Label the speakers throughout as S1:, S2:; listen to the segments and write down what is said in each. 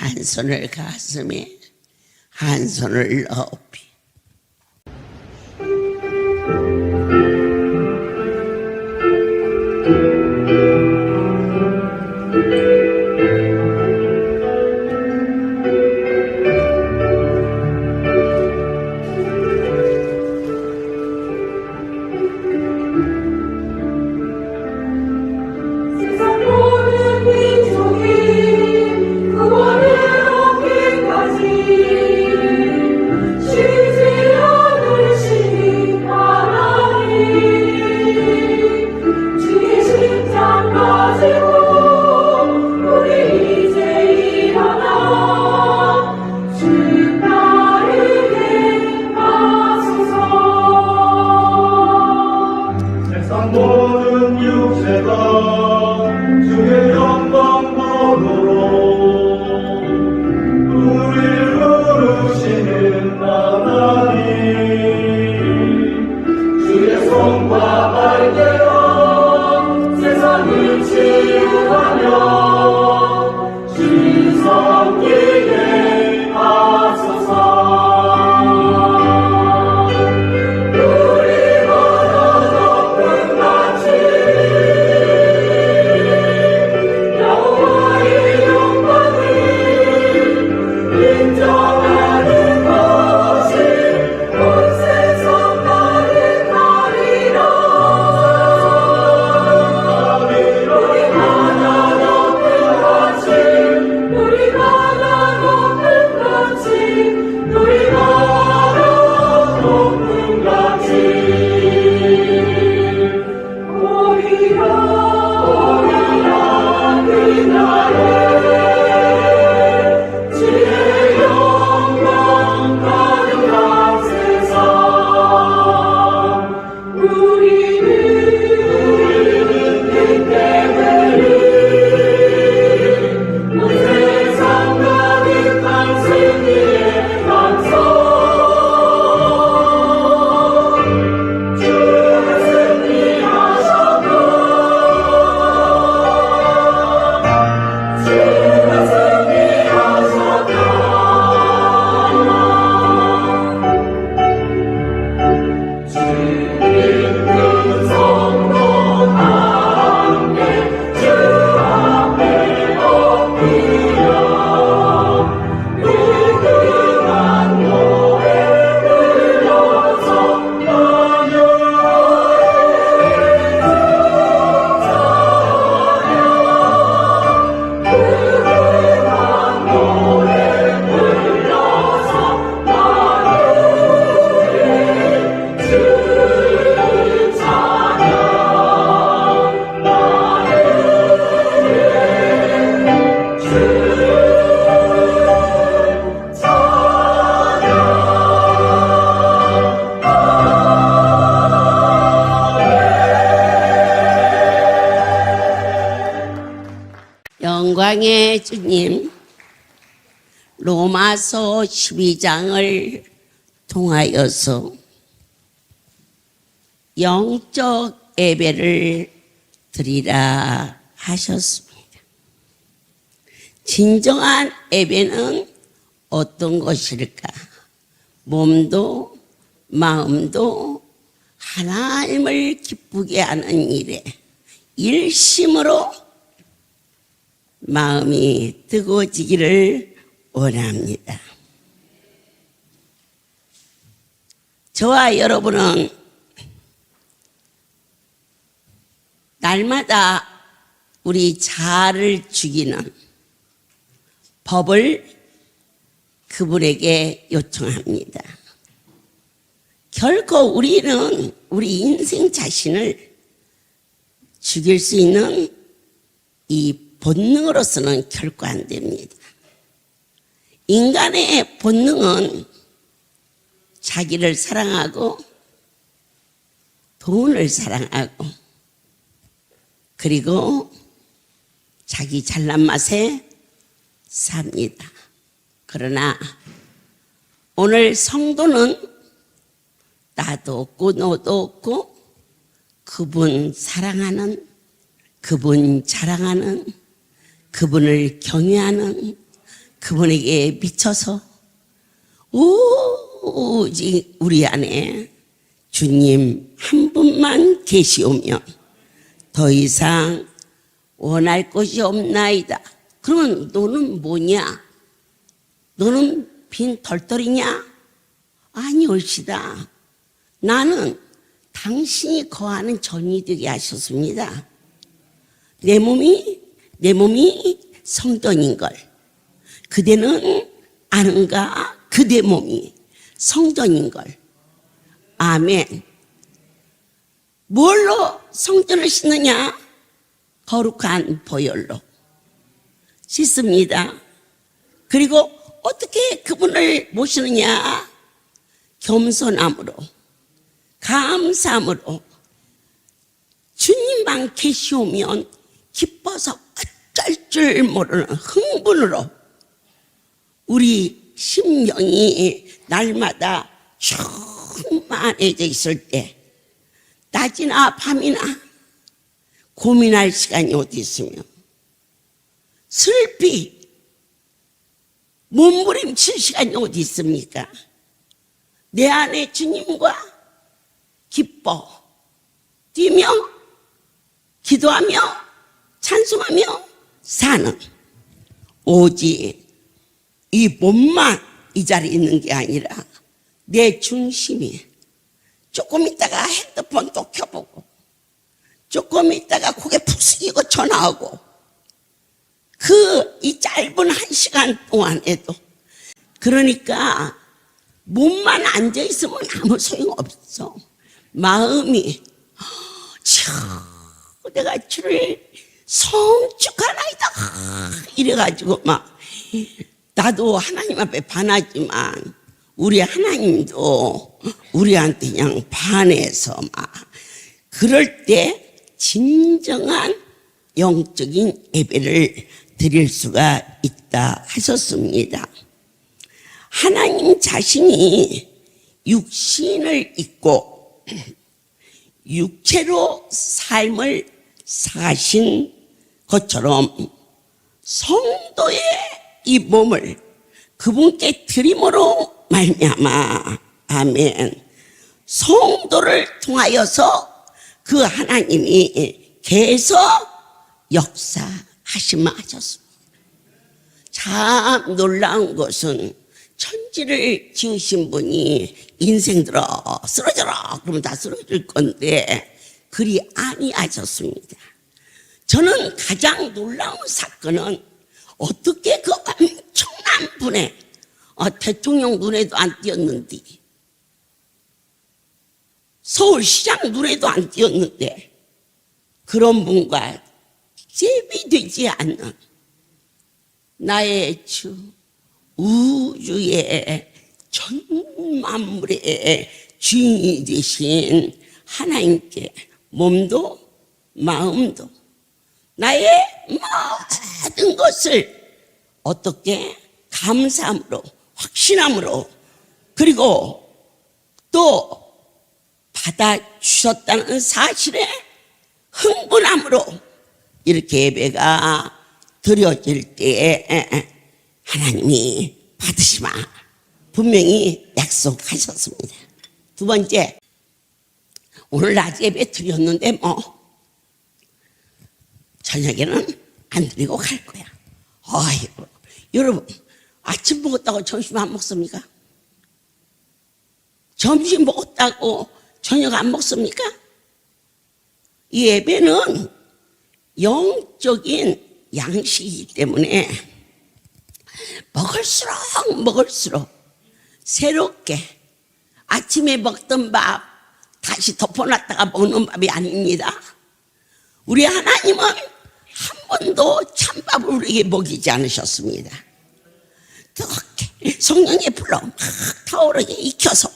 S1: 한 손을 가슴에, 한 손을 높이.
S2: 모든 육체가 주의 영광 보도록 우리를 부르시는 하나님, 주의 손과 발대로 세상을 치유하며 주님 섬기게 하소서.
S1: 영광의 주님, 로마서 12장을 통하여서 영적 예배를 드리라 하셨습니다. 진정한 예배는 어떤 것일까? 몸도 마음도 하나님을 기쁘게 하는 일에 일심으로 마음이 뜨거워지기를 원합니다. 저와 여러분은 날마다 우리 자아를 죽이는 법을 그분에게 요청합니다. 결코 우리는 우리 인생 자신을 죽일 수 있는 이 본능으로서는 결코 안 됩니다. 인간의 본능은 자기를 사랑하고 돈을 사랑하고 그리고 자기 잘난 맛에 삽니다. 그러나 오늘 성도는 나도 없고 너도 없고 그분 사랑하는, 그분 자랑하는, 그분을 경외하는, 그분에게 미쳐서 오직 우리 안에 주님 한 분만 계시오면 더 이상 원할 것이 없나이다. 그러면 너는 뭐냐? 너는 빈 털털이냐? 아니올시다. 나는 당신이 거하는 전이 되게 하셨습니다. 내 몸이 성전인 걸 그대는 아는가? 그대 몸이 성전인 걸. 아멘. 뭘로 성전을 씻느냐? 거룩한 보혈로 씻습니다. 그리고 어떻게 그분을 모시느냐? 겸손함으로, 감사함으로. 주님만 계시오면 기뻐서 어쩔 줄 모르는 흥분으로 우리 심령이 날마다 충만해져 있을 때 낮이나 밤이나 고민할 시간이 어디 있으며 슬피 몸부림칠 시간이 어디 있습니까? 내 안에 주님과 기뻐 뛰며 기도하며 찬송하며 사는 오직 이 몸만 이 자리에 있는 게 아니라 내 중심이 조금 있다가 핸드폰 또 켜보고 조금 있다가 고개 푹 숙이고 전화하고 이 짧은 1시간 동안에도 그러니까 몸만 앉아있으면 아무 소용없어. 마음이 내가 주를 성축하나이다 이래가지고 막 나도 하나님 앞에 반하지만 우리 하나님도 우리한테 그냥 반해서 막 그럴 때 진정한 영적인 예배를 드릴 수가 있다 하셨습니다. 하나님 자신이 육신을 입고 육체로 삶을 사신 것처럼 성도의 이 몸을 그분께 드림으로 말미암아 아멘. 성도를 통하여서 그 하나님이 계속 역사하시마 하셨습니다. 참 놀라운 것은 천지를 지으신 분이 인생 들어 쓰러져라 그러면 다 쓰러질 건데 그리 아니하셨습니다. 저는 가장 놀라운 사건은 어떻게 그 엄청난 분의 대통령 눈에도 안 띄었는데 서울시장 눈에도 안 띄었는데 그런 분과 대비되지 않는 나의 주 우주의 전 만물의 주인이 되신 하나님께 몸도 마음도 나의 모든 것을 어떻게 감사함으로 확신함으로 그리고 또 받아주셨다는 사실에 흥분함으로 이렇게 예배가 드려질 때에 하나님이 받으시마 분명히 약속하셨습니다. 두 번째, 오늘 낮 예배 드렸는데 저녁에는 안 드리고 갈 거야. 아이고, 여러분 아침 먹었다고 점심 안 먹습니까? 점심 먹었다고 저녁 안 먹습니까? 이 예배는 영적인 양식이기 때문에 먹을수록 새롭게 아침에 먹던 밥 다시 덮어놨다가 먹는 밥이 아닙니다. 우리 하나님은 한 번도 찬밥을 우리에게 먹이지 않으셨습니다. 그렇게 성령의 불로 막 타오르게 익혀서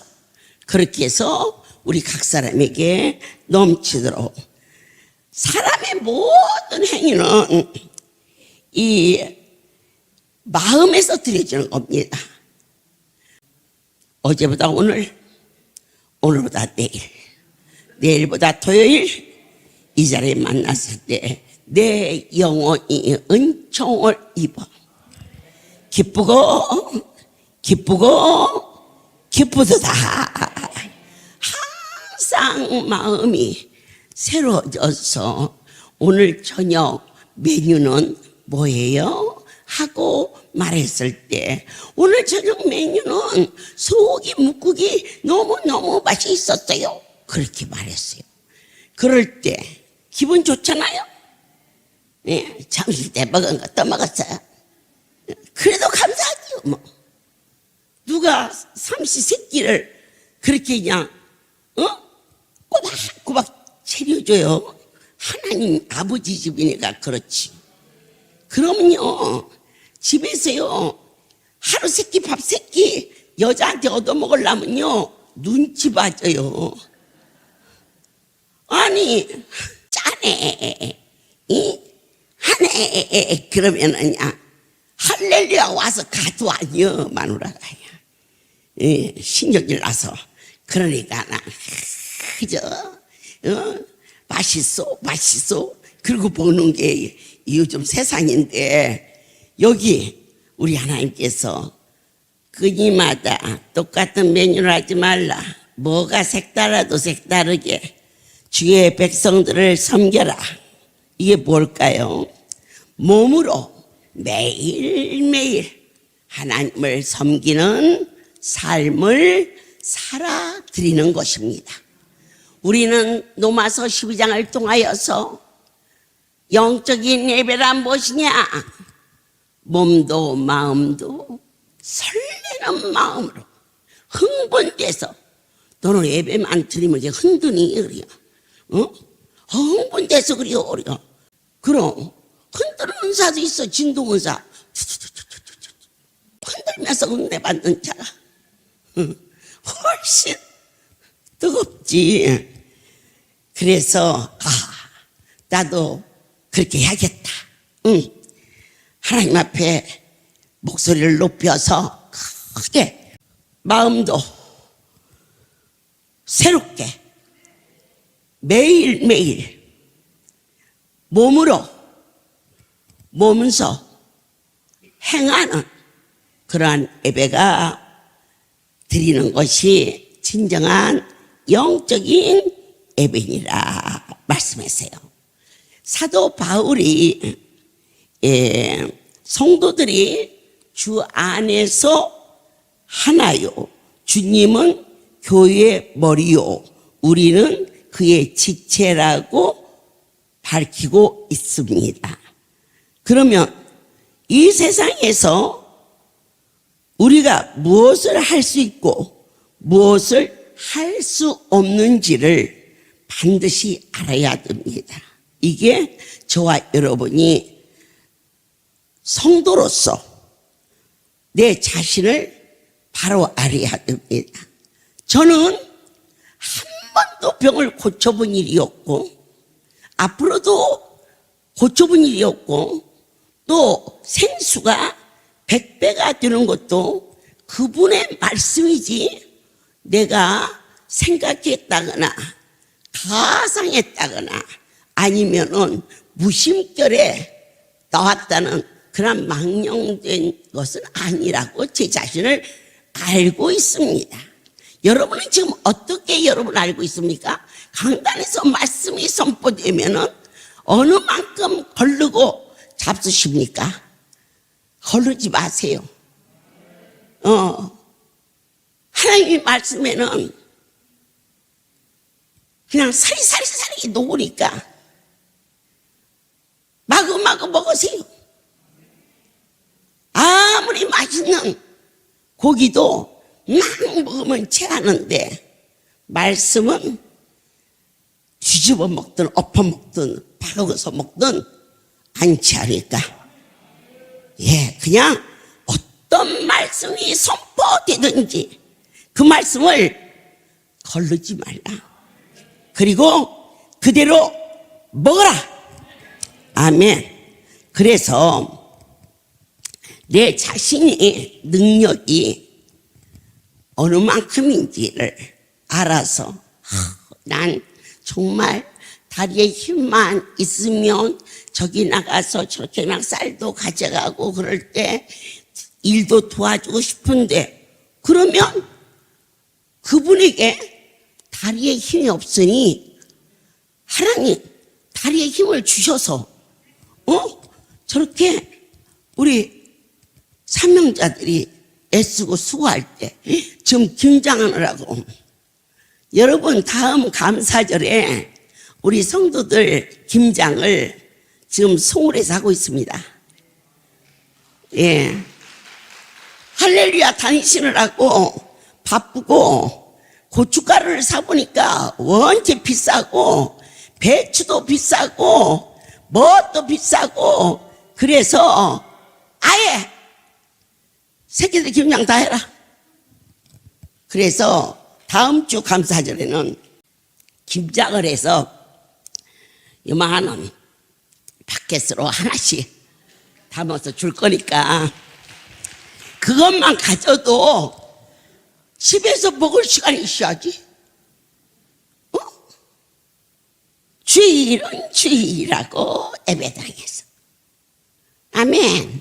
S1: 그렇게 해서 우리 각 사람에게 넘치도록 사람의 모든 행위는 이 마음에서 드려지는 겁니다. 어제보다 오늘, 오늘보다 내일, 내일보다 토요일 이 자리에 만났을 때 내 영혼이 은총을 입어 기쁘고 기쁘도다. 항상 마음이 새로워져서 오늘 저녁 메뉴는 뭐예요? 하고 말했을 때 오늘 저녁 메뉴는 소고기 묵국이 너무너무 맛이 있었어요. 그렇게 말했어요. 그럴 때 기분 좋잖아요. 네, 점심 때 먹은 거 떠먹었어요. 그래도 감사하죠. 뭐 누가 삼시세끼를 그렇게 그냥 꼬박꼬박 차려줘요? 하나님 아버지 집이니까 그렇지. 그럼요, 집에서요 하루 세끼 밥 세끼 여자한테 얻어먹으려면요 눈치 봐줘요. 아니 짜네 하네 그러면은 할렐루야 와서 가도 아니여 마누라가 신경질 나서. 그러니까 나 그저 맛있어 그리고 보는 게 요즘 세상인데, 여기 우리 하나님께서 그니마다 똑같은 메뉴를 하지 말라. 뭐가 색달라도 색다르게 주의 백성들을 섬겨라. 이게 뭘까요? 몸으로 매일매일 하나님을 섬기는 삶을 살아드리는 것입니다. 우리는 로마서 12장을 통하여서 영적인 예배란 무엇이냐? 몸도 마음도 설레는 마음으로 흥분돼서, 너는 예배만 드리면 이제 흔드니 그래요. 흥분돼서 그래요. 그럼 흔드는 은사도 있어. 진동 은사. 흔들면서 은혜 받는 자가 훨씬 뜨겁지. 그래서 나도 그렇게 해야겠다. 하나님 앞에 목소리를 높여서 크게, 마음도 새롭게 매일매일 몸으로 행하는 그러한 예배가 드리는 것이 진정한 영적인 예배니라 말씀했어요. 사도 바울이 성도들이 주 안에서 하나요, 주님은 교회의 머리요, 우리는 그의 지체라고 밝히고 있습니다. 그러면 이 세상에서 우리가 무엇을 할 수 있고 무엇을 할 수 없는지를 반드시 알아야 됩니다. 이게 저와 여러분이 성도로서 내 자신을 바로 알아야 됩니다. 저는 한 번도 병을 고쳐본 일이 없고, 앞으로도 고쳐본 일이 없고, 또 생수가 100배가 되는 것도 그분의 말씀이지, 내가 생각했다거나 가상했다거나 아니면은 무심결에 나왔다는 그런 망령된 것은 아니라고 제 자신을 알고 있습니다. 여러분은 지금 어떻게 여러분 알고 있습니까? 강단에서 말씀이 선포되면은 어느 만큼 거르고 잡수십니까? 거르지 마세요. 하나님의 말씀에는 그냥 사리사리 녹으니까 마구마구 먹으세요. 아무리 맛있는 고기도 막 먹으면 체하는데, 말씀은 뒤집어 먹든 엎어 먹든 바르고서 먹든 안 체하니까, 그냥 어떤 말씀이 선포되든지 그 말씀을 거르지 말라. 그리고 그대로 먹어라. 아멘. 그래서 내 자신의 능력이 어느 만큼인지를 알아서, 난 정말 다리에 힘만 있으면 저기 나가서 저렇게 막 쌀도 가져가고 그럴 때 일도 도와주고 싶은데 그러면 그분에게 다리에 힘이 없으니 하나님 다리에 힘을 주셔서 저렇게 우리 사명자들이 애쓰고 수고할 때 지금 김장하느라고 여러분 다음 감사절에 우리 성도들 김장을 지금 서울에서 하고 있습니다. 예. 할렐루야 다니시느라고 바쁘고 고춧가루를 사보니까 원체 비싸고 배추도 비싸고 뭣도 비싸고 그래서 아예 새끼들 김장 다 해라. 그래서 다음 주 감사절에는 김장을 해서 요만한 바켓으로 하나씩 담아서 줄 거니까 그것만 가져도 집에서 먹을 시간이 있어야지. 주일은 주일이라고 예배당에서 아멘.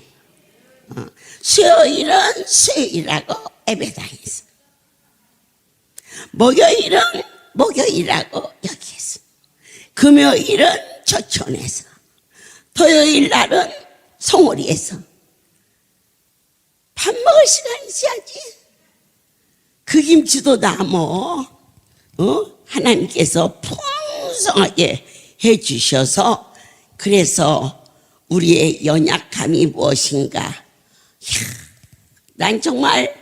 S1: 수요일은 수요일이라고 예배당에서 목요일은 목요일이라고 여기에서 금요일은 저촌에서 토요일 날은 송오리에서 밥 먹을 시간이 있어야지. 그 김치도 남어 하나님께서 풍성하게 해주셔서 그래서 우리의 연약함이 무엇인가. 난 정말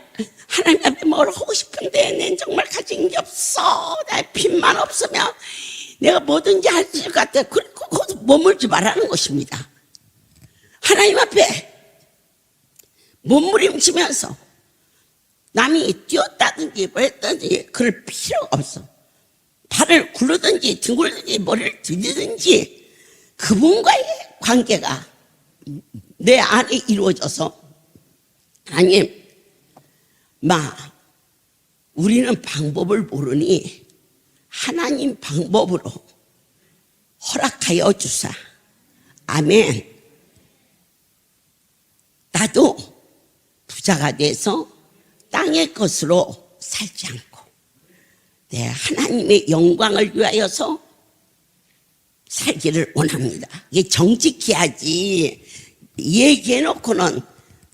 S1: 하나님 앞에 뭘 하고 싶은데 난 정말 가진 게 없어. 나의 빚만 없으면 내가 뭐든지 할 수 있을 것 같아. 거기서 머물지 말라는 것입니다. 하나님 앞에 몸부림치면서 남이 뛰었다든지 뭐 했든지 그럴 필요가 없어. 발을 굴르든지 뒹굴든지 머리를 들이든지 그분과의 관계가 내 안에 이루어져서 하나님 우리는 방법을 모르니 하나님 방법으로 허락하여 주사. 아멘. 나도 부자가 돼서 땅의 것으로 살지 않고 내 하나님의 영광을 위하여서 살기를 원합니다. 이게 정직히 하지 얘기해놓고는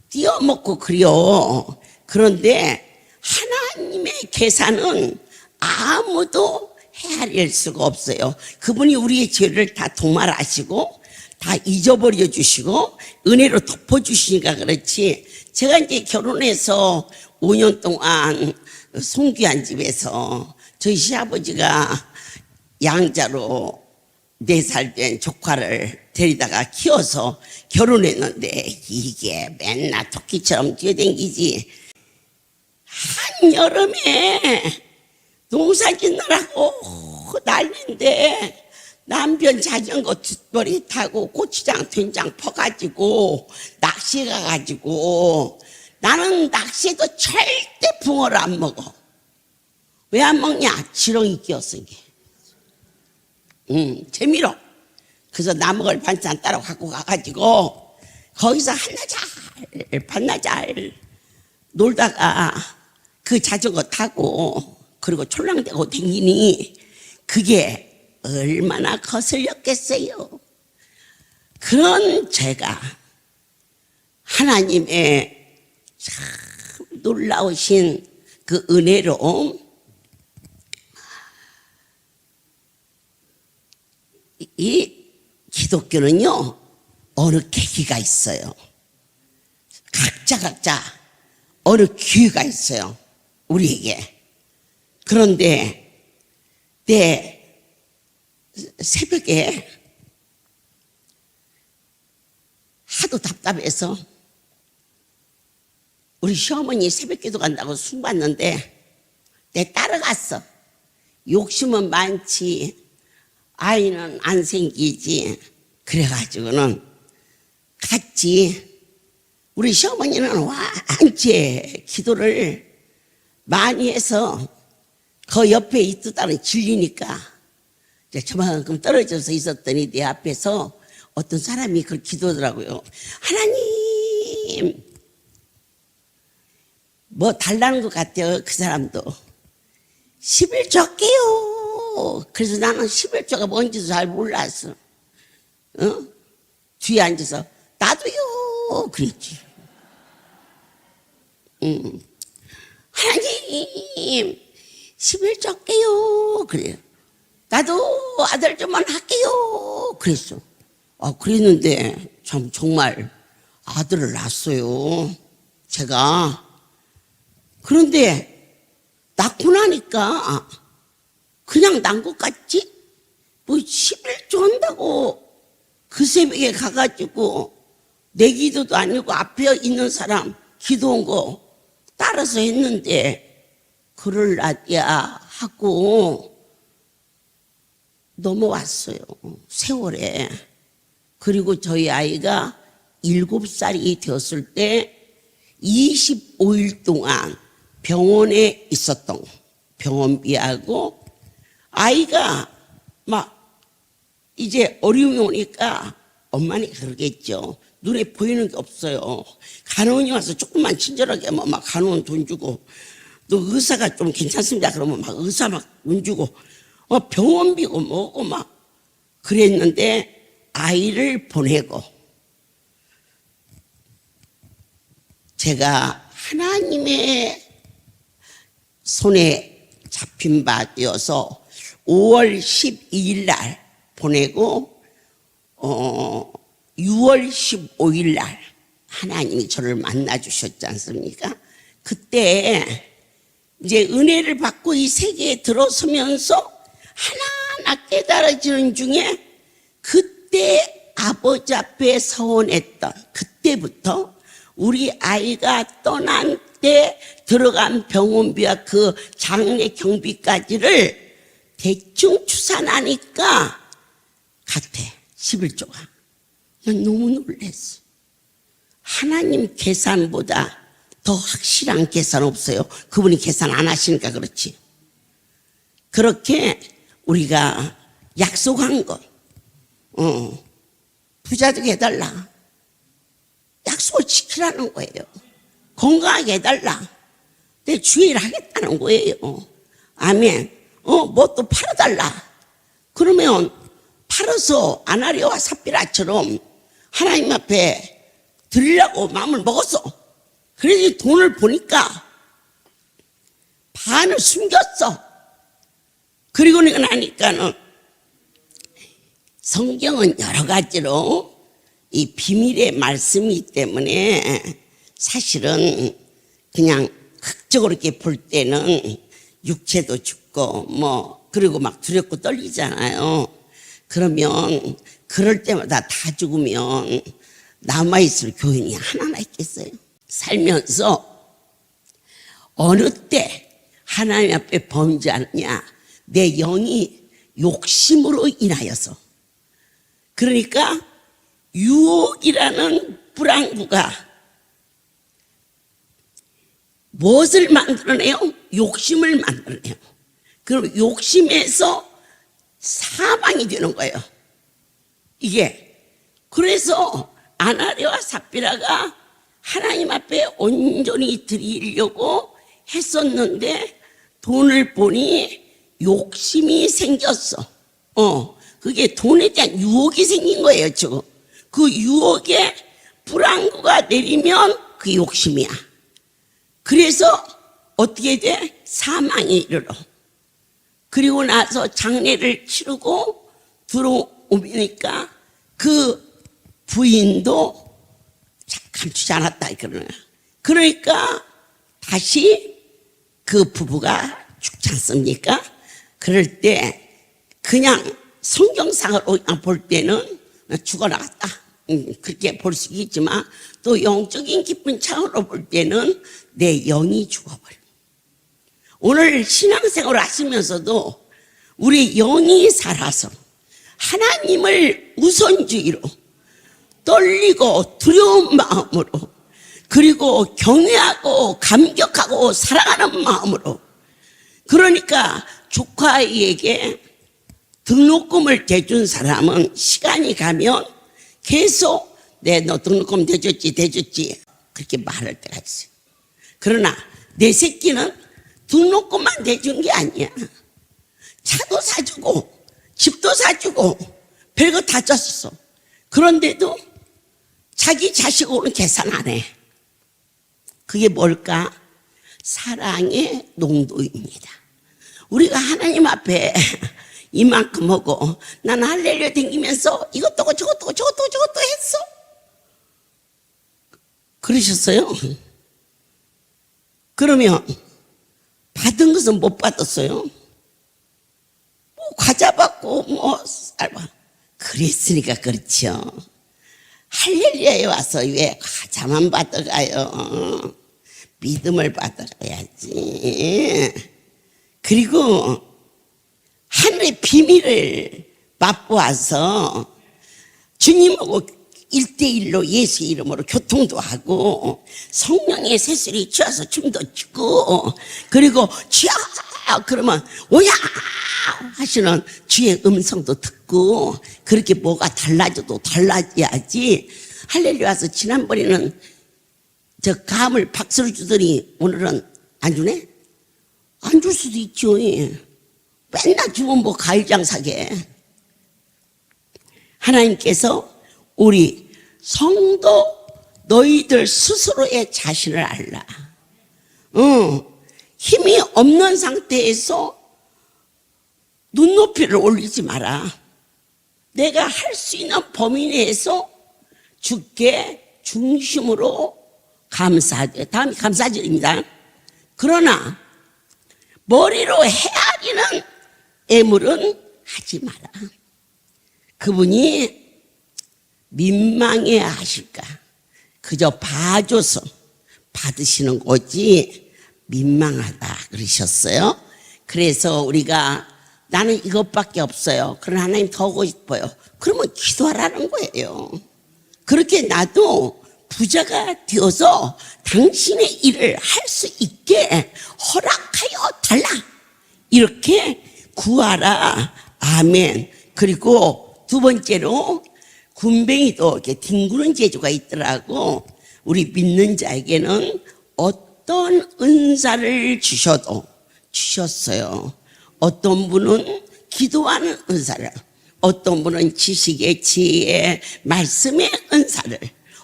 S1: 띄어먹고 그려. 그런데 하나님의 계산은 아무도 헤아릴 수가 없어요. 그분이 우리의 죄를 다 도말하시고 다 잊어버려 주시고 은혜로 덮어주시니까 그렇지. 제가 이제 결혼해서 5년 동안 송귀한 집에서 저희 시아버지가 양자로 4살 된 조카를 데리다가 키워서 결혼했는데 이게 맨날 토끼처럼 뛰어댕기지. 한여름에 농사 짓느라고 난리인데 남편 자전거 뒷머리 타고 고추장 된장 퍼가지고 낚시 가가지고 나는 낚시도 절대 붕어를 안 먹어. 왜 안 먹냐? 지렁이 끼었으니. 재미로. 그래서 나 먹을 반찬 따로 갖고 가가지고 거기서 반나절 놀다가 그 자전거 타고 그리고 촐랑대고 댕기니 그게 얼마나 거슬렸겠어요. 그런 제가 하나님의 참 놀라우신 그 은혜로 이 기독교는요 어느 계기가 있어요. 각자 어느 기회가 있어요 우리에게. 그런데 내 새벽에 하도 답답해서 우리 시어머니 새벽기도 간다고 술 받는데 내 따라갔어. 욕심은 많지 아이는 안 생기지. 그래가지고는 갔지. 우리 시어머니는 완전 기도를 많이 해서 그 옆에 있었다는 질리니까 이제 저만큼 떨어져서 있었더니 내 앞에서 어떤 사람이 그걸 기도하더라고요. 하나님 뭐 달라는 것 같아요. 그 사람도 11조 할게요. 그래서 나는 11조가 뭔지도 잘 몰랐어. 뒤에 앉아서 나도요 그랬지. 하나님 11조 할게요. 그래요. 나도 아들 좀만 할게요. 그랬어. 그랬는데 참 정말 아들을 낳았어요. 제가. 그런데 낳고 나니까 그냥 난 것 같지? 뭐 11조 한다고 그 새벽에 가가지고 내 기도도 아니고 앞에 있는 사람 기도한 거 따라서 했는데 그럴 날이야 하고 넘어왔어요. 세월에. 그리고 저희 아이가 7살이 되었을 때 25일 동안 병원에 있었던 병원비하고 아이가 막 이제 어려움이 오니까 엄마는 그러겠죠. 눈에 보이는 게 없어요. 간호원이 와서 조금만 친절하게 하면 막 간호원 돈 주고 또 의사가 좀 괜찮습니다 그러면 막 의사 막 돈 주고 병원비고 뭐고 막 그랬는데 아이를 보내고 제가 하나님의 손에 잡힌 바 되어서 5월 12일 날 보내고 6월 15일 날 하나님이 저를 만나 주셨지 않습니까? 그때 이제 은혜를 받고 이 세계에 들어서면서 하나하나 깨달아지는 중에 그때 아버지 앞에 서원했던 그때부터 우리 아이가 떠난 때 들어간 병원비와 그 장례 경비까지를 대충 추산하니까 같아 11조가. 난 너무 놀랐어. 하나님 계산보다 더 확실한 계산 없어요. 그분이 계산 안 하시니까 그렇지. 그렇게 우리가 약속한 것 부자도 해달라. 약속을 지키라는 거예요. 건강하게 해달라. 내 주일 하겠다는 거예요. 아멘. 뭐 또 팔아달라. 그러면 팔아서 아나리아와 삽비라처럼 하나님 앞에 드리려고 마음을 먹었어. 그래서 돈을 보니까 반을 숨겼어. 그리고 나니까는 성경은 여러 가지로 이 비밀의 말씀이기 때문에 사실은 그냥 극적으로 이렇게 볼 때는 육체도 죽고 뭐 그리고 막 두렵고 떨리잖아요. 그러면 그럴 때마다 다 죽으면 남아있을 교인이 하나나 있겠어요? 살면서 어느 때 하나님 앞에 범죄하느냐 내 영이 욕심으로 인하여서 그러니까 유혹이라는 불안구가 무엇을 만들어내요? 욕심을 만들어내요. 그럼 욕심에서 사망이 되는 거예요. 이게 그래서 아나리아와 삽비라가 하나님 앞에 온전히 드리려고 했었는데 돈을 보니 욕심이 생겼어. 그게 돈에 대한 유혹이 생긴 거예요. 지금 그 유혹에 불안구가 내리면 그 욕심이야. 그래서 어떻게 돼? 사망이 이르러. 그리고 나서 장례를 치르고 들어오니까 그 부인도 감추지 않았다 그러네. 그러니까 다시 그 부부가 죽지 않습니까? 그럴 때 그냥 성경상으로 볼 때는 죽어나갔다 그렇게 볼 수 있지만 또 영적인 깊은 차원으로 볼 때는 내 영이 죽어버려. 오늘 신앙생활을 하시면서도 우리 영이 살아서 하나님을 우선주의로 떨리고 두려운 마음으로 그리고 경외하고 감격하고 사랑하는 마음으로 그러니까 조카에게 등록금을 대준 사람은 시간이 가면 계속 너 등록금 대줬지 그렇게 말할 때가 있어요. 그러나 내 새끼는 등록금만 내준 게 아니야. 차도 사주고 집도 사주고 별거 다 줬어. 그런데도 자기 자식으로는 계산 안 해. 그게 뭘까? 사랑의 농도입니다. 우리가 하나님 앞에 이만큼 하고 나는 할렐루야 댕기면서 이것도 하고 저것도 하고 저것도 하고 저것도 했어. 그러셨어요? 그러면 받은 것은 못 받았어요. 뭐 과자 받고 뭐 쌀밥 그랬으니까 그렇죠. 할렐루야에 와서 왜 과자만 받아가요? 믿음을 받아가야지. 그리고 하늘의 비밀을 맛보아서 주님하고 1대1로 예수 이름으로 교통도 하고 성령의 세술이 취해서 춤도 추고 그리고 주야 그러면 오야 하시는 주의 음성도 듣고 그렇게 뭐가 달라져도 달라져야지. 할렐루야서 지난번에는 저 감을 박수를 주더니 오늘은 안 주네? 안 줄 수도 있죠. 맨날 주면 뭐 과일장 사게. 하나님께서 우리 성도 너희들 스스로의 자신을 알라. 힘이 없는 상태에서 눈높이를 올리지 마라. 내가 할 수 있는 범위 내에서 주께 중심으로 감사하되 다음이 감사절입니다. 그러나 머리로 헤아리는 애물은 하지 마라. 그분이 민망해 하실까? 그저 봐줘서 받으시는 거지 민망하다 그러셨어요. 그래서 우리가 나는 이것밖에 없어요. 그러나 하나님 더 오고 싶어요. 그러면 기도하라는 거예요. 그렇게 나도 부자가 되어서 당신의 일을 할 수 있게 허락하여 달라. 이렇게 구하라. 아멘. 그리고 두 번째로 군뱅이도 이렇게 뒹구는 재주가 있더라고. 우리 믿는 자에게는 어떤 은사를 주셔도 주셨어요. 어떤 분은 기도하는 은사를, 어떤 분은 지식의 지혜의 말씀의 은사를,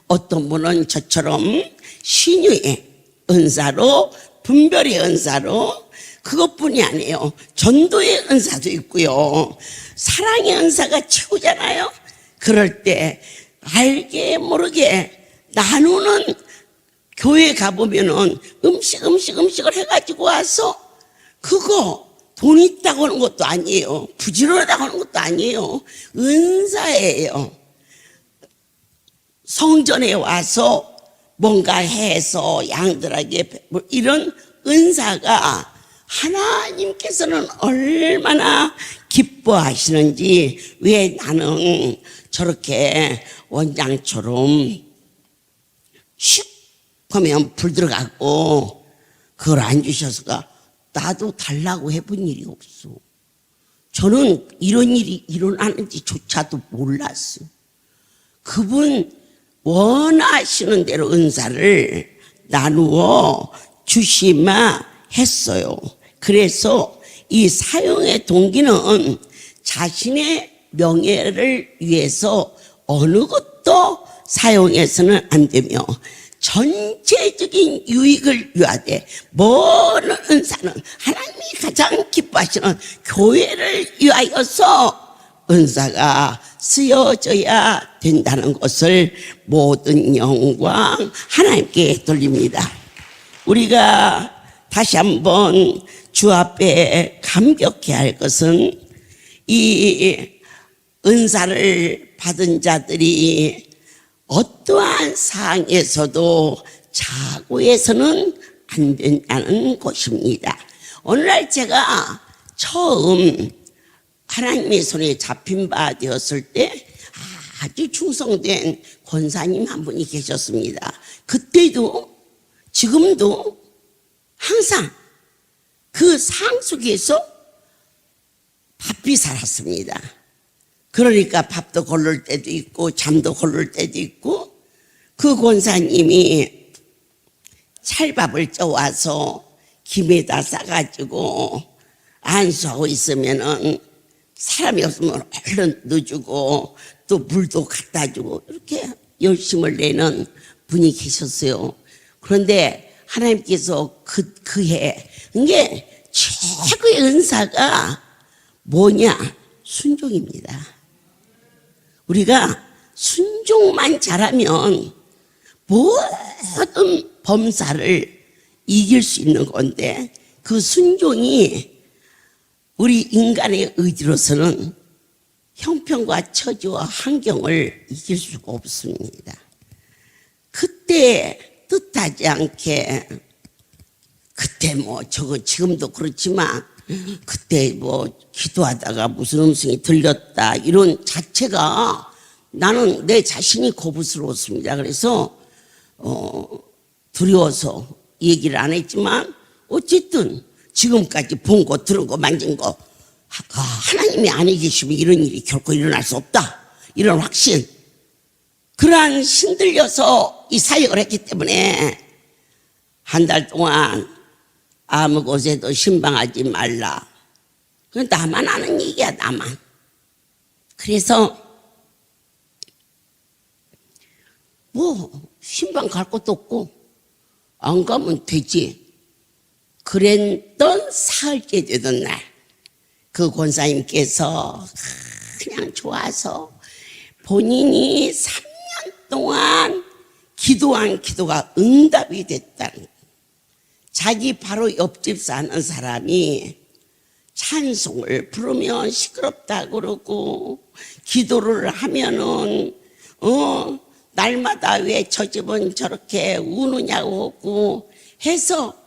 S1: 어떤 분은 저처럼 신유의 은사로, 분별의 은사로, 그것뿐이 아니에요. 전도의 은사도 있고요. 사랑의 은사가 최고잖아요. 그럴 때 알게 모르게 나누는, 교회 가보면은 음식을 해가지고 와서 그거 돈 있다고 하는 것도 아니에요. 부지런하다고 하는 것도 아니에요. 은사예요. 성전에 와서 뭔가 해서 양들에게 이런 은사가 하나님께서는 얼마나 기뻐하시는지. 왜 나는 저렇게 원장처럼 슉 하면 불 들어가고 그걸 안 주셔서가 나도 달라고 해본 일이 없어. 저는 이런 일이 일어나는지조차도 몰랐어. 그분 원하시는 대로 은사를 나누어 주시마 했어요. 그래서 이 사용의 동기는 자신의 명예를 위해서 어느 것도 사용해서는 안 되며 전체적인 유익을 위하되 모든 은사는 하나님이 가장 기뻐하시는 교회를 위하여서 은사가 쓰여져야 된다는 것을 모든 영광 하나님께 돌립니다. 우리가 다시 한번 주 앞에 감격해야 할 것은 이 은사를 받은 자들이 어떠한 상황에서도 자고해서는 안 된다는 것입니다. 오늘날 제가 처음 하나님의 손에 잡힌 바 되었을 때 아주 충성된 권사님 한 분이 계셨습니다. 그때도 지금도 항상 그 상황 속에서 바삐 살았습니다. 그러니까 밥도 고를 때도 있고 잠도 고를 때도 있고, 그 권사님이 찰밥을 쪄와서 김에다 싸가지고 안수하고 있으면은 사람이 없으면 얼른 넣어주고 또 물도 갖다 주고 이렇게 열심을 내는 분이 계셨어요. 그런데 하나님께서 그해 이게 최고의 은사가 뭐냐? 순종입니다. 우리가 순종만 잘하면 모든 범사를 이길 수 있는 건데 그 순종이 우리 인간의 의지로서는 형편과 처지와 환경을 이길 수가 없습니다. 그때 뜻하지 않게 그때 뭐 저거 지금도 그렇지만 그때 뭐 기도하다가 무슨 음성이 들렸다 이런 자체가 나는 내 자신이 거부스러웠습니다. 그래서 두려워서 얘기를 안 했지만 어쨌든 지금까지 본 거 들은 거 만진 거 하나님이 안에 계시면 이런 일이 결코 일어날 수 없다 이런 확신 그러한 신들려서 이 사역을 했기 때문에 한 달 동안 아무 곳에도 신방하지 말라. 그건 나만 아는 얘기야, 나만. 그래서 뭐 신방 갈 것도 없고 안 가면 되지. 그랬던 사흘째 되던 날 그 권사님께서 그냥 좋아서 본인이 3년 동안 기도한 기도가 응답이 됐다는 자기 바로 옆집 사는 사람이 찬송을 부르면 시끄럽다 그러고 기도를 하면은 날마다 왜 저 집은 저렇게 우느냐고 하고 해서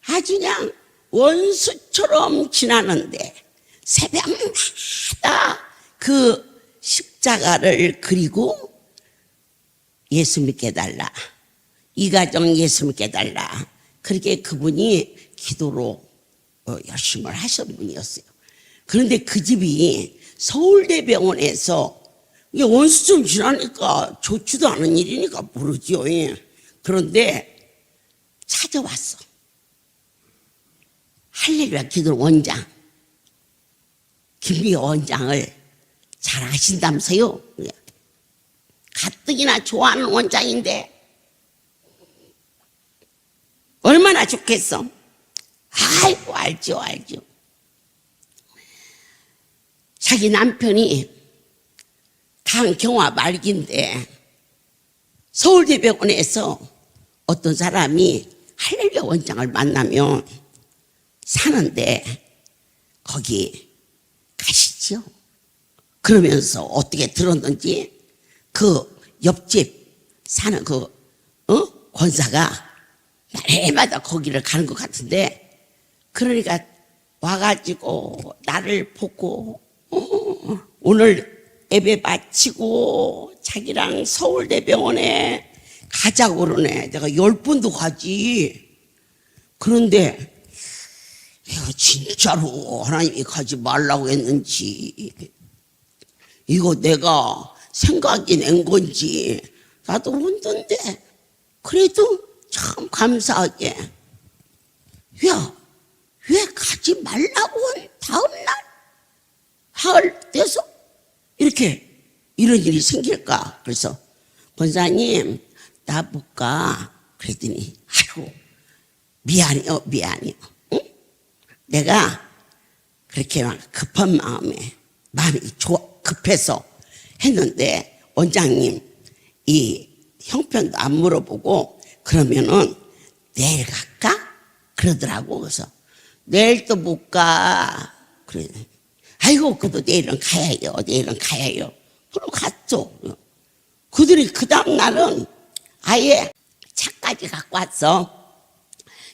S1: 아주 그냥 원수처럼 지나는데 새벽마다 그 십자가를 그리고 예수 믿게 해달라. 이 가정 예수 믿게 해달라. 그렇게 그분이 기도로 열심을 하신 분이었어요. 그런데 그 집이 서울대병원에서 원수점 지나니까 좋지도 않은 일이니까 모르죠. 그런데 찾아왔어. 할렐루야 기도 원장. 김미애 원장을 잘 아신다면서요. 가뜩이나 좋아하는 원장인데 얼마나 좋겠어. 아이고 알죠. 자기 남편이 당경화 말기인데 서울대병원에서 어떤 사람이 할렐루야 원장을 만나면 사는데 거기 가시죠. 그러면서 어떻게 들었는지 그 옆집 사는 그 권사가 날마다 거기를 가는 것 같은데 그러니까 와가지고 나를 보고 오늘 예배 마치고 자기랑 서울대병원에 가자고 그러네. 내가 10번도 가지. 그런데 내가 진짜로 하나님이 가지 말라고 했는지 이거 내가 생각이 낸 건지 나도 혼돈데 그래도 참 감사하게 왜 가지 말라고 한 다음날 하을 돼서 이렇게 이런 일이 생길까. 그래서 권사님 나 못 가. 그랬더니 아이고 미안해요. 응? 내가 그렇게 막 급한 마음이 급해서 했는데 원장님 이 형편도 안 물어보고 그러면은 내일 갈까? 그러더라고. 그래서 내일 또 못 가. 그래. 아이고 그래도 내일은 가야요. 그럼 갔죠. 그들이 그 다음 날은 아예 차까지 갖고 왔어.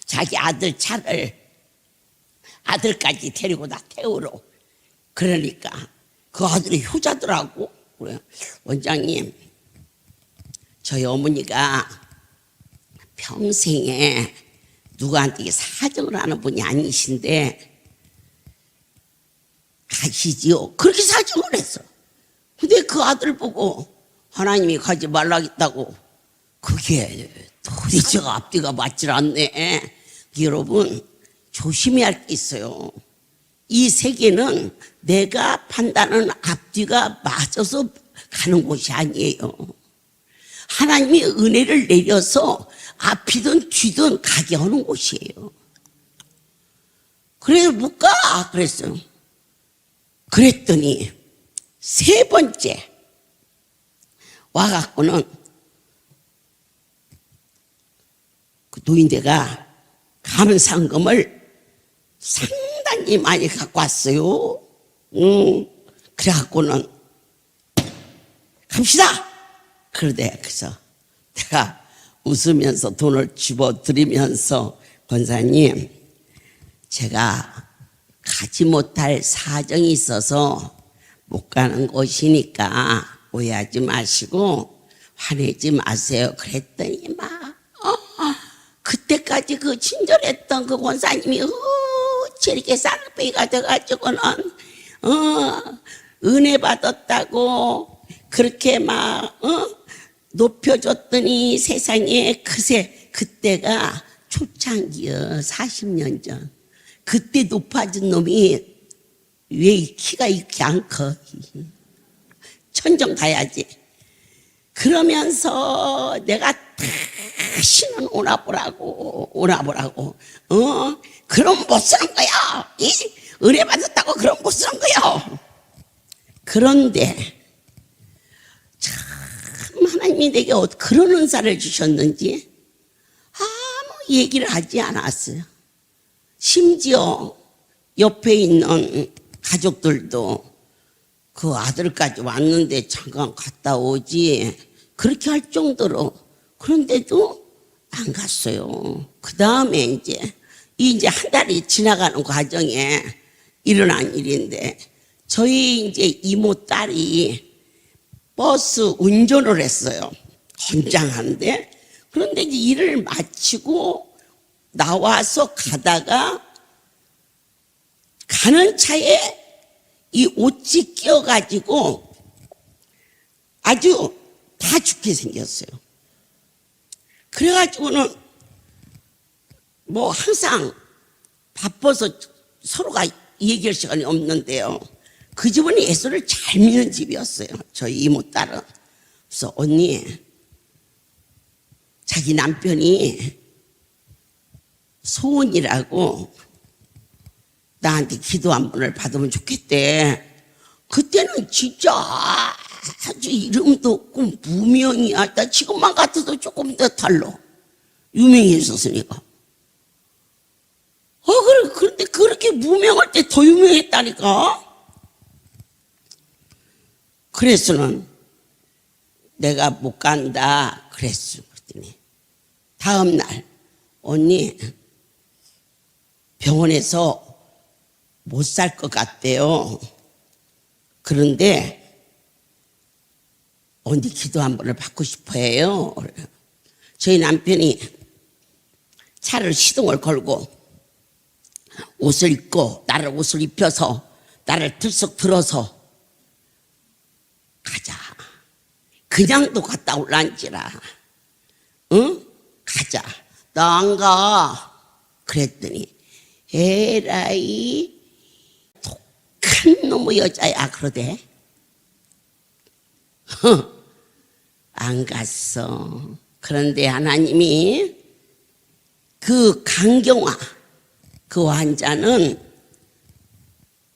S1: 자기 아들 차를 아들까지 데리고 나 태우러. 그러니까 그 아들이 효자더라고. 그래. 원장님 저희 어머니가 평생에 누구한테 사정을 하는 분이 아니신데 가시지요. 그렇게 사정을 했어. 근데 그 아들 보고 하나님이 가지 말라겠다고 그게 도대체가 앞뒤가 맞질 않네. 여러분 조심해야 할 게 있어요. 이 세계는 내가 판단하는 앞뒤가 맞아서 가는 곳이 아니에요. 하나님이 은혜를 내려서 앞이든 뒤든 가게 하는 곳이에요. 그래서 못 가 그랬어요. 그랬더니 세 번째 와갖고는 그 노인네가 감상금을 상당히 많이 갖고 왔어요. 그래갖고는 갑시다. 그러대. 그래서 내가 웃으면서 돈을 집어드리면서 권사님, 제가 가지 못할 사정이 있어서 못 가는 곳이니까 오해하지 마시고 화내지 마세요. 그랬더니 막 그때까지 그 친절했던 그 권사님이 저렇게 쌍배가 돼가지고는 은혜 받았다고 그렇게 막 높여줬더니 세상에 그때가 초창기요. 40년 전. 그때 높아진 놈이 왜 키가 이렇게 안 커? 천정 가야지. 그러면서 내가 다시는 오나보라고. 그럼 못 쓰는 거야. 은혜 받았다고 그럼 못 쓰는 거야. 그런데 참 하나님이 내게 그런 은사를 주셨는지 아무 얘기를 하지 않았어요. 심지어 옆에 있는 가족들도 그 아들까지 왔는데 잠깐 갔다 오지 그렇게 할 정도로. 그런데도 안 갔어요. 그 다음에 이제 한 달이 지나가는 과정에 일어난 일인데 저희 이제 이모 딸이 버스 운전을 했어요. 건장한데. 그런데 이제 일을 마치고 나와서 가다가 가는 차에 이 옷이 껴가지고 아주 다 죽게 생겼어요. 그래가지고는 뭐 항상 바빠서 서로가 얘기할 시간이 없는데요. 그 집은 예수를 잘 믿는 집이었어요. 저희 이모 딸은. 그래서 언니, 자기 남편이 소원이라고 나한테 기도 한 번을 받으면 좋겠대. 그때는 진짜 아주 이름도 없고 무명이야. 나 지금만 같아도 조금 더 달라. 유명했었으니까. 그런데 그렇게 무명할 때 더 유명했다니까. 그래서는 내가 못 간다 그랬어. 그랬더니 다음 날 언니 병원에서 못 살 것 같대요. 그런데 언니 기도 한 번을 받고 싶어 해요. 저희 남편이 차를 시동을 걸고 옷을 입고 나를 옷을 입혀서 나를 들썩 들어서 가자. 그냥도 갔다 올란지라. 응? 가자. 나 안 가. 그랬더니 에라이 독한 놈의 여자야 그러대. 안 갔어. 그런데 하나님이 그 강경화 그 환자는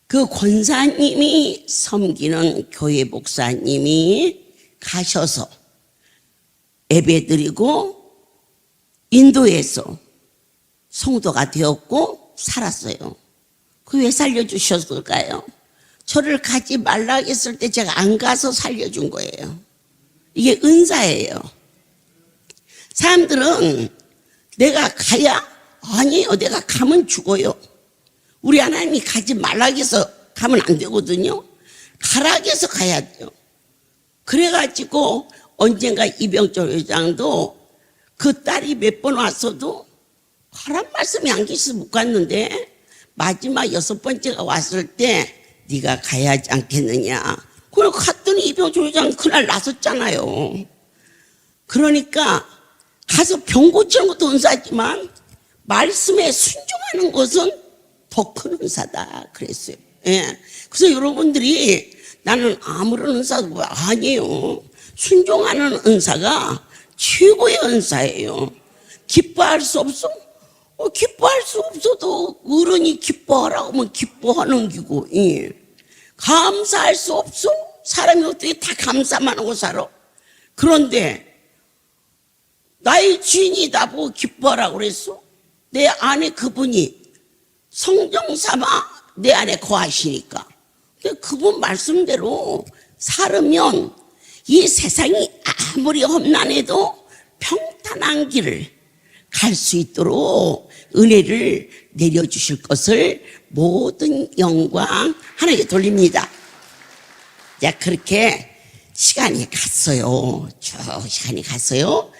S1: 그 권사님이 섬기는 교회 목사님이 가셔서 예배드리고 인도에서 성도가 되었고 살았어요. 그 왜 살려주셨을까요? 저를 가지 말라 했을 때 제가 안 가서 살려준 거예요. 이게 은사예요. 사람들은 내가 가야? 아니에요. 내가 가면 죽어요. 우리 하나님이 가지 말라 해서 가면 안 되거든요. 가라 해서 가야 돼요. 그래가지고 언젠가 이병철 회장도 그 딸이 몇 번 왔어도 가란 말씀이 안 계셔서 못 갔는데 마지막 6번째가 왔을 때 네가 가야 하지 않겠느냐. 그래 갔더니 이병철 회장 그날 나섰잖아요. 그러니까 가서 병 고치는 것도 은사지만 말씀에 순종하는 것은 더 큰 은사다 그랬어요. 예. 그래서 여러분들이 나는 아무런 은사도 아니에요. 순종하는 은사가 최고의 은사예요. 기뻐할 수 없어? 기뻐할 수 없어도 어른이 기뻐하라고 하면 기뻐하는 기고, 예. 감사할 수 없어? 사람이 어떻게 다 감사만 하고 살아? 그런데 나의 주인이 나보고 기뻐하라고 그랬어? 내 안에 그분이 성령 삼아 내 안에 거하시니까. 그분 말씀대로 살으면 이 세상이 아무리 험난해도 평탄한 길을 갈 수 있도록 은혜를 내려주실 것을 모든 영광 하나님께 돌립니다. 자, 그렇게 시간이 갔어요. 쭉 시간이 갔어요.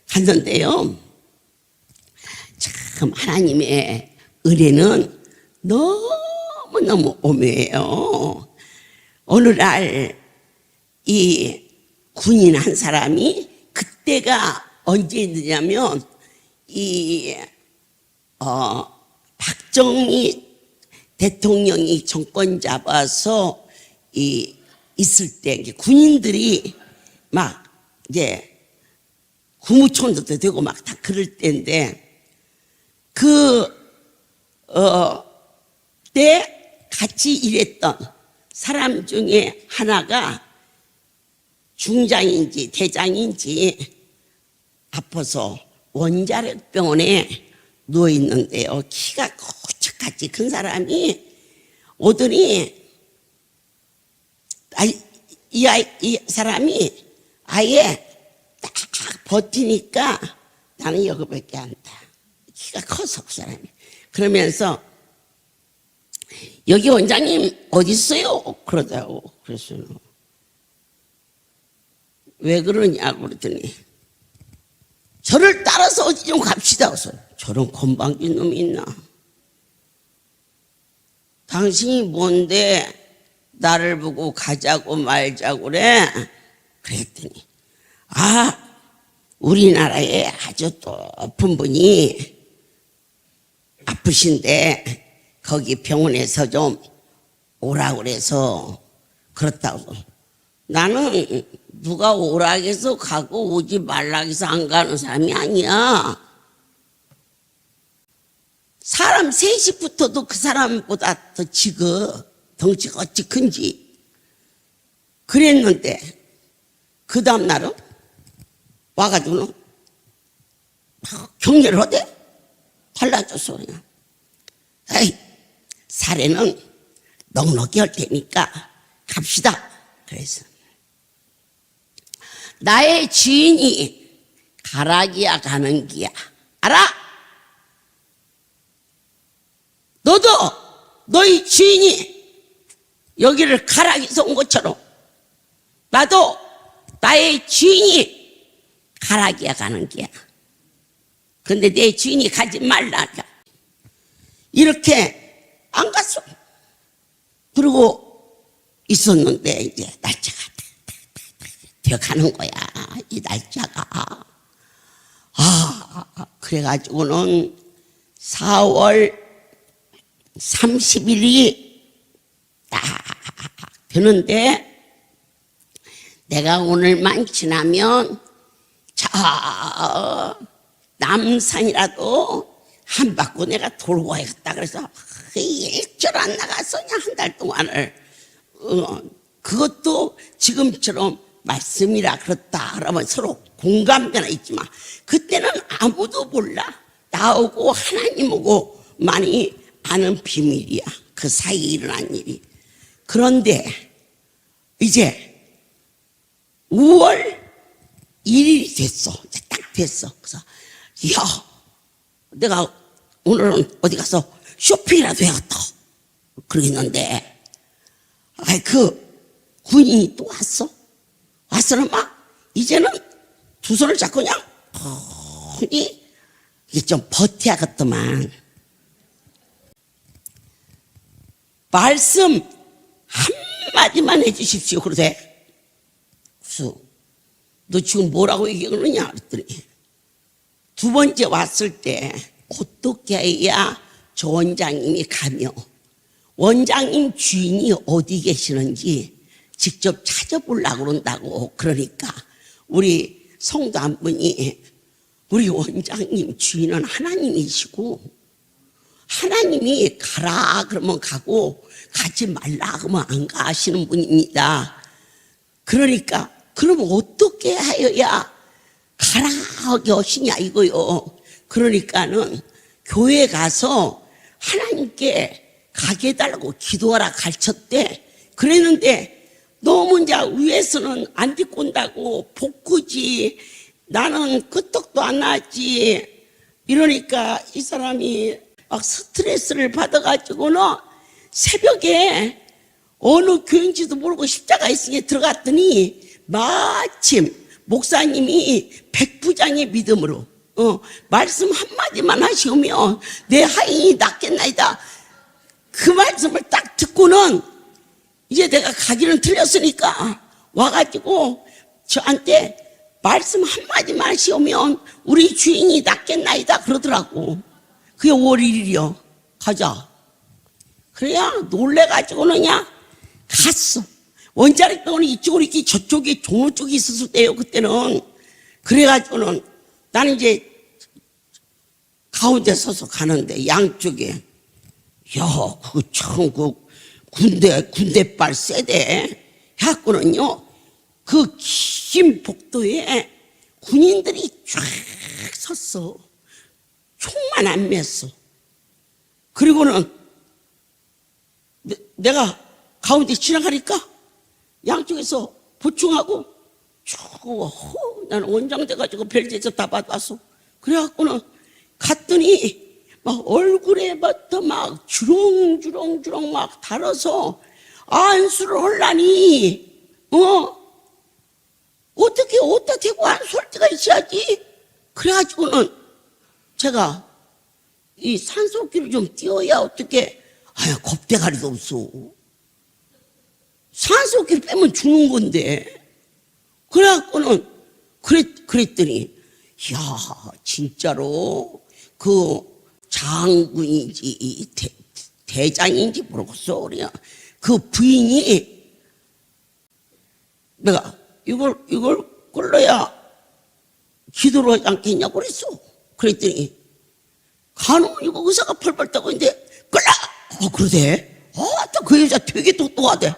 S1: 갔는데요. 참 하나님의 은혜는 너무너무 오묘해요. 어느 날 이 군인 한 사람이, 그때가 언제였냐면 박정희 대통령이 정권 잡아서 있을 때 군인들이 막 이제 국무총리도 되고 막 다 그럴 때인데, 때 같이 일했던 사람 중에 하나가 중장인지 대장인지 아파서 원자력병원에 누워 있는데요. 키가 고착같이 큰 사람이 오더니 이 사람이 아예 딱 버티니까 나는 여기밖에 안 돼. 키가 커서 그 사람이. 그러면서 여기 원장님 어디 있어요? 그러더라고. 그래서 왜 그러냐고 그랬더니 저를 따라서 어디 좀 갑시다. 그래서 저런 건방진 놈이 있나? 당신이 뭔데 나를 보고 가자고 말자고 그래? 그랬더니 우리나라에 아주 높은 분이 아프신데 거기 병원에서 좀 오라고 그래서 그렇다고. 나는 누가 오라고 해서 가고 오지 말라고 해서 안 가는 사람이 아니야. 사람 셋이 붙어도 그 사람보다 더 지거, 덩치가 어찌 큰지. 그랬는데 그 다음 날은 와가지고는 격려를 하대. 달라졌어 그냥. 에이, 사례는 넉넉히 할 테니까 갑시다. 그래서 나의 주인이 가라기야 가는 기야. 알아? 너도 너희 주인이 여기를 가라기에서 온 것처럼 나도 나의 주인이 가라기야 가는 기야. 근데 내 주인이 가지 말라. 이렇게 안 갔어. 그리고 있었는데 이제 날짜가 되어가는 거야. 이 날짜가. 그래가지고는 4월 30일이 딱 되는데 내가 오늘만 지나면 저 남산이라도 한 바퀴 내가 돌고 와야겠다. 그래서 일절 안 나가서 그냥 한 달 동안을 그것도 지금처럼 말씀이라 그렇다 그러면 서로 공감대나 있지만 그때는 아무도 몰라. 나하고 하나님하고 많이 아는 비밀이야. 그 사이에 일어난 일이. 그런데 이제 5월 1일이 됐어. 이제 딱 됐어. 그래서 야, 내가 오늘은 어디 가서 쇼핑이라도 해야겠다. 그러겠는데 그 군인이 또 왔어. 왔어는 막 이제는 두 손을 잡고 그냥 이게 좀 버텨야겠더만. 말씀 한마디만 해주십시오. 그러대. 그래서 너 지금 뭐라고 얘기하느냐 그랬더니 두 번째 왔을 때 어떻게 해야 저 원장님이 가며 원장님 주인이 어디 계시는지 직접 찾아보려고 그런다고. 그러니까 우리 성도 한 분이 우리 원장님 주인은 하나님이시고 하나님이 가라 그러면 가고 가지 말라 그러면 안 가시는 분입니다. 그러니까 그럼 어떻게 하여야 가라 하시냐 이거요. 그러니까는 교회 가서 하나님께 가게 해달라고 기도하라 가르쳤대. 그랬는데 너무 이제 위에서는 안 듣고 온다고 복구지 나는 끄떡도 안 나지 이러니까 이 사람이 막 스트레스를 받아가지고는 새벽에 어느 교인지도 모르고 십자가 있으니 들어갔더니 마침 목사님이 백부장의 믿음으로 말씀 한마디만 하시면 내 하인이 낫겠나이다. 그 말씀을 딱 듣고는 이제 내가 가기는 틀렸으니까 와가지고 저한테 말씀 한마디만 하시면 우리 주인이 낫겠나이다 그러더라고. 그게 5월 1일이요. 가자. 그래야 놀래가지고는 그냥 갔어. 원자리 병원이 이쪽으로 있기 저쪽에 종로 쪽에 있었을 때요. 그때는. 그래가지고는 나는 이제 가운데 서서 가는데 양쪽에 야, 그 참 군대발 세대 해갖고는요 그 긴 복도에 군인들이 쫙 섰어. 총만 안 맸어. 그리고는 내가 가운데 지나가니까 양쪽에서 보충하고 쭉 나는 원장 돼가지고 별제에서 다 받았어. 그래갖고는 갔더니 막 얼굴에부터 막 주렁주렁 막 달아서 안수를 하려니 어떻게 어디다 대고 안수할 때가 있어야지. 그래가지고는 제가 이 산소호흡기를 좀 띄워야 어떻게 겁대가리도 없어. 산소호흡기를 빼면 죽는 건데. 그래갖고는 그랬더니 야 진짜로 그 장군인지 대장인지 모르겠어. 그냥 그 부인이 내가 이걸 끌러야 기도를 하지 않겠냐고 그랬어. 그랬더니 간혹 이거 의사가 펄펄 떠고 있는데 끌라 그러대. 또 그 여자 되게 똑똑하대.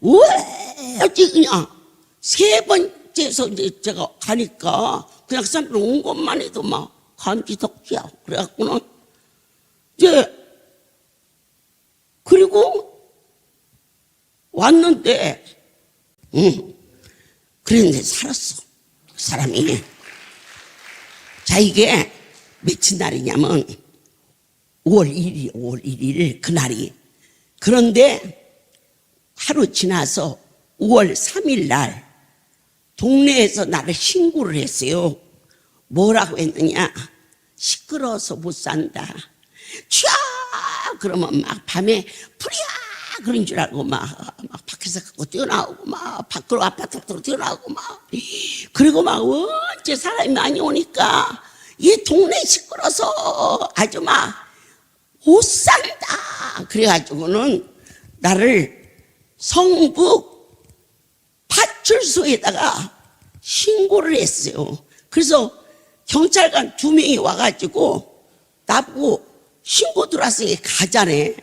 S1: 왜 어찌 그냥 세 번째서 이제 제가 가니까 그냥 그 사람들 온 것만 해도 막 감지덕지야. 그래갖고는 이제 그리고 왔는데 그랬는데 살았어 그 사람이. 자 이게 며칠 날이냐면 5월 1일 그날이. 그런데 하루 지나서 5월 3일 날 동네에서 나를 신고를 했어요. 뭐라고 했느냐. 시끄러워서 못 산다. 쥐야 그러면 막 밤에 불이야 그런 줄 알고 막 밖에서 갖고 뛰어나오고 막 밖으로 아파트로 뛰어나오고 막. 그리고 막 언제 사람이 많이 오니까 이 동네 시끄러워서 아주 막 못 산다. 그래가지고는 나를 성북 파출소에다가 신고를 했어요. 그래서 경찰관 2명이 와가지고 나보고 신고 들어왔으니 가자네.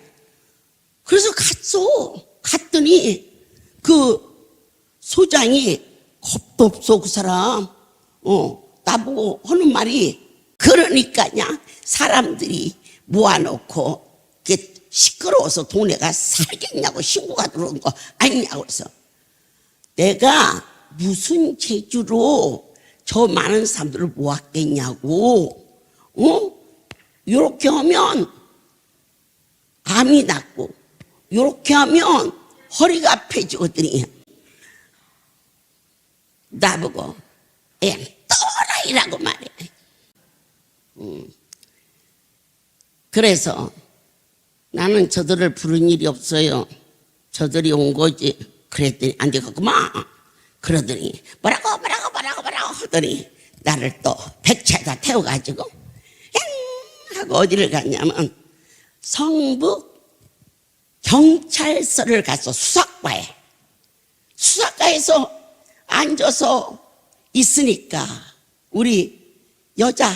S1: 그래서 갔더니 그 소장이 겁도 없어 그 사람. 나보고 하는 말이 그러니까냐 사람들이 모아놓고 시끄러워서 동네가 살겠냐고 신고가 들어온 거 아니냐고. 그래서 내가 무슨 재주로 저 많은 사람들을 모았겠냐고. 이렇게 하면 암이 낫고 이렇게 하면 허리가 아파지거든요. 나보고 또라이라고 말해. 그래서 나는 저들을 부른 일이 없어요. 저들이 온 거지. 그랬더니 안 되겠구만. 그러더니 뭐라고 하더니 나를 또 백차에다 태워가지고 양 하고 어디를 갔냐면 성북 경찰서를 가서 수사과에서 앉아서 있으니까 우리 여자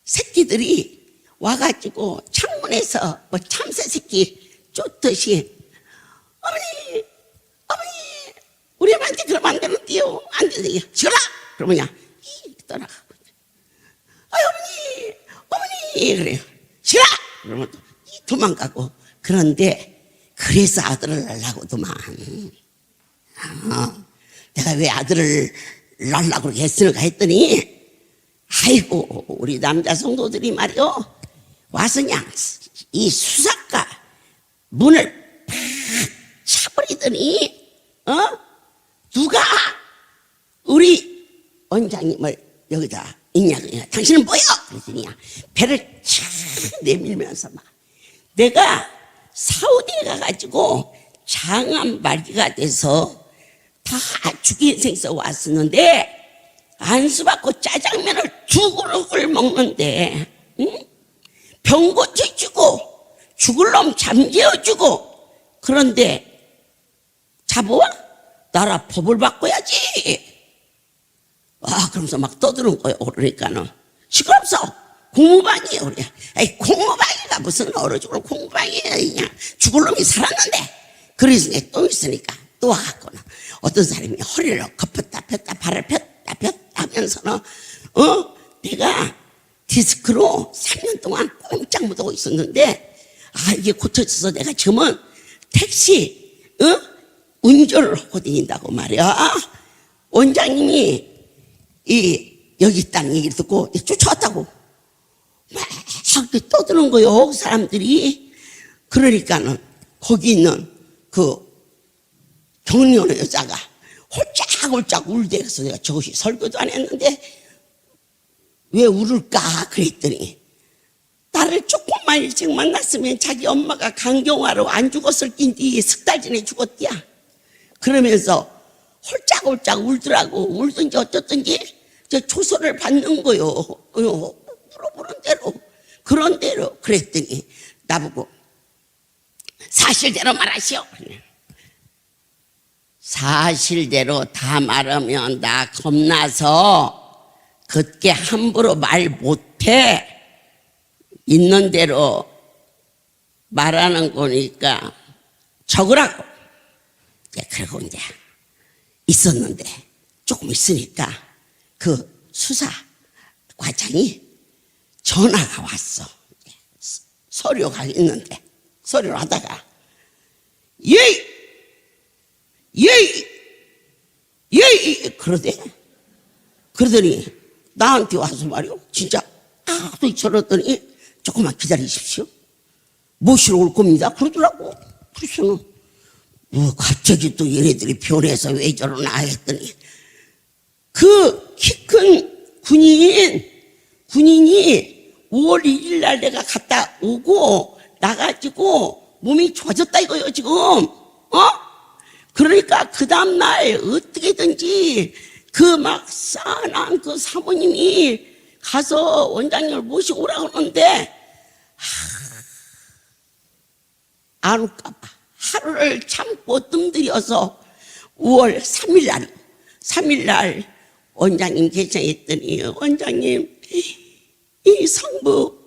S1: 새끼들이 와가지고 창문에서 뭐 참새 새끼 쫓듯이 어머니 우리 엄마한테 그러면 안 되는데요. 안 되는데요. 지어라! 그러면야 떠나가고 어머니 그래요. 지어라! 그러면 또 도망가고. 그런데 그래서 아들을 낳으려고도만 내가 왜 아들을 낳으려고 그렇게 했을까 했더니 아이고 우리 남자 성도들이 말이요 와서 그냥 이 수사과 문을 팍 차버리더니 누가 우리 원장님을 여기다 있냐고요. 당신은 뭐요? 그랬더니 배를 촥 내밀면서 막 내가 사우디에 가가지고 장암말기가 돼서 다 죽인 생서 왔었는데 안수받고 짜장면을 2그릇을 먹는데 병 고쳐주고 죽을 놈 잠재워주고 그런데 잡아와? 나라 법을 바꿔야지. 그러면서 막 떠드는 거예요. 그러니까는 시끄럽소. 공무방이에요. 우리 공무방이가 무슨 얼어 죽을 공무방이에요. 그냥 죽을 놈이 살았는데 그래서 또 있으니까 또 와갖고는 어떤 사람이 허리를 걷었다 폈다 발을 폈다 하면서는 내가 디스크로 3년 동안 꼼짝 못하고 있었는데 이게 고쳐져서 내가 지금은 택시 운전을 하고 다닌다고 말이야. 원장님이 여기 있다는 얘기를 듣고 쫓아왔다고 막 떠드는 거요. 사람들이. 그러니까는 거기 있는 그 경리하는 여자가 홀짝홀짝 울대서 내가 저것이 설교도 안 했는데 왜 울을까 그랬더니 나를 조금만 일찍 만났으면 자기 엄마가 강경화로 안 죽었을 낀디 6달 전에 죽었디야. 그러면서 홀짝홀짝 울더라고. 울든지 어쩌든지 저 조소를 받는 거요. 물어보는 대로 그런 대로. 그랬더니 나보고 사실대로 말하시오. 사실대로 다 말하면 나 겁나서 그렇게 함부로 말 못해. 있는 대로 말하는 거니까 적으라고. 그러고 이제 있었는데 조금 있으니까 그 수사 과장이 전화가 왔어. 서류가 있는데 서류를 하다가 예이 그러더니 나한테 와서 말이요. 진짜 또 저랬더니 조금만 기다리십시오. 모시러 올 겁니다. 그러더라고. 그래서는 갑자기 또 얘네들이 변해서 왜 저러나 했더니 그 키 큰 군인이 5월 1일 날 내가 갔다 오고 나가지고 몸이 좋아졌다 이거요 지금. 그러니까 그 다음날 어떻게든지 그 막 싸한 그 사모님이 가서 원장님을 모시고 오라고 하는데 안 올까봐 하루를 참고 뜸들여서 5월 3일 날 원장님 개장했더니 원장님 이 성부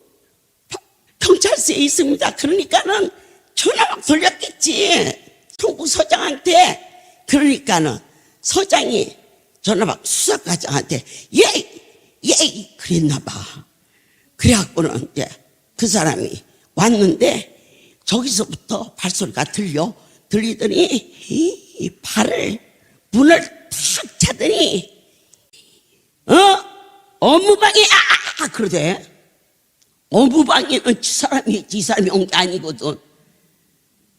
S1: 경찰서에 있습니다. 그러니까는 전화 막 돌렸겠지. 성부 서장한테. 그러니까는 서장이 전화 막 수사과장한테 예이 그랬나 봐. 그래갖고는 이제 그 사람이 왔는데 저기서부터 발소리가 들리더니 이 발을 문을 탁 차더니 업무방해 그러대. 업무방해는 이 사람이 온 게 아니거든.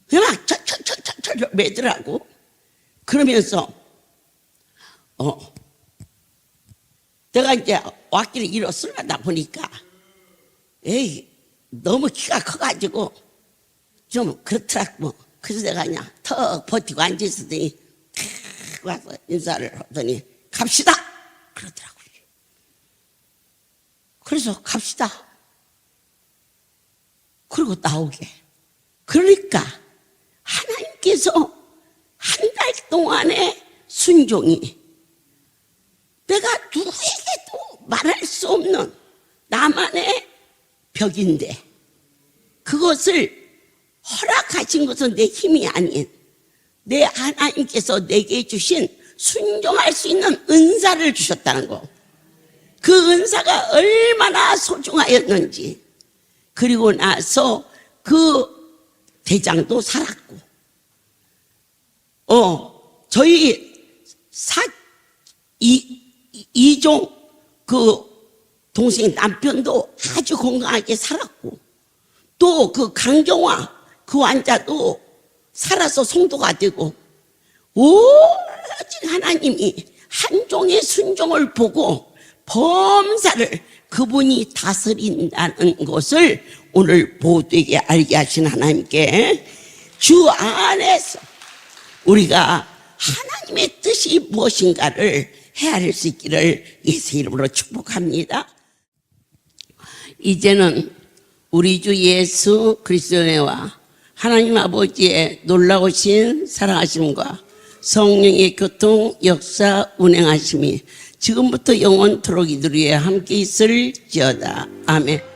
S1: 그냥 철철철철철 매더라고. 그러면서 내가 이제 왔길래 일어서려다 보니까 너무 키가 커가지고 좀 그렇더라고. 그래서 내가 그냥 턱 버티고 앉아있었더니 와서 인사를 하더니 갑시다 그러더라고요. 그래서 갑시다. 그리고 나오게. 그러니까 하나님께서 한 달 동안의 순종이 내가 누구에게도 말할 수 없는 나만의 벽인데 그것을 허락하신 것은 내 힘이 아닌 내 하나님께서 내게 주신 순종할 수 있는 은사를 주셨다는 거. 그 은사가 얼마나 소중하였는지. 그리고 나서 그 대장도 살았고 저희 이종 그 동생 남편도 아주 건강하게 살았고 또 그 강경화 그 환자도 살아서 성도가 되고 오직 하나님이 한 종의 순종을 보고 범사를 그분이 다스린다는 것을 오늘 모두에게 알게 하신 하나님께 주 안에서 우리가 하나님의 뜻이 무엇인가를 헤아릴 수 있기를 예수 이름으로 축복합니다. 이제는 우리 주 예수 그리스도의 은혜와 하나님 아버지의 놀라우신 사랑하심과 성령의 교통 역사 운행하심이 지금부터 영원토록 이들 위에 함께 있을지어다. 아멘.